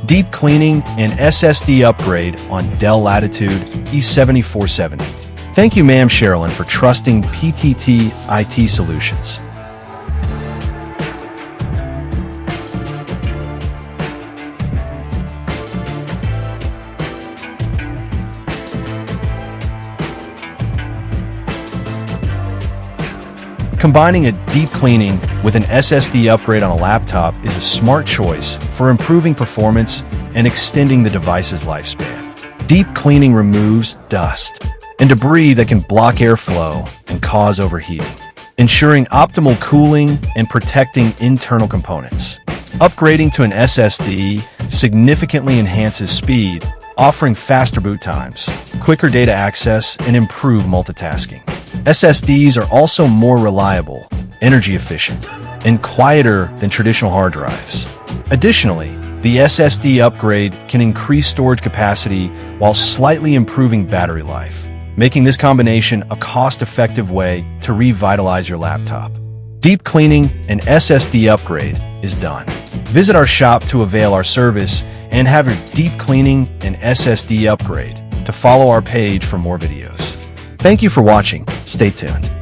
deep cleaning, and SSD upgrade on Dell Latitude E7470. Thank you, Ma'am Sherilyn, for trusting PTT IT Solutions. Combining a deep cleaning with an SSD upgrade on a laptop is a smart choice for improving performance and extending the device's lifespan. Deep cleaning removes dust and debris that can block airflow and cause overheating, ensuring optimal cooling and protecting internal components. Upgrading to an SSD significantly enhances speed, offering faster boot times, quicker data access, and improved multitasking. SSDs are also more reliable, energy efficient, and quieter than traditional hard drives. Additionally, the SSD upgrade can increase storage capacity while slightly improving battery life, making this combination a cost-effective way to revitalize your laptop. Deep cleaning and SSD upgrade is done. Visit our shop to avail our service and have your deep cleaning and SSD upgrade. To follow our page for more videos. Thank you for watching. Stay tuned.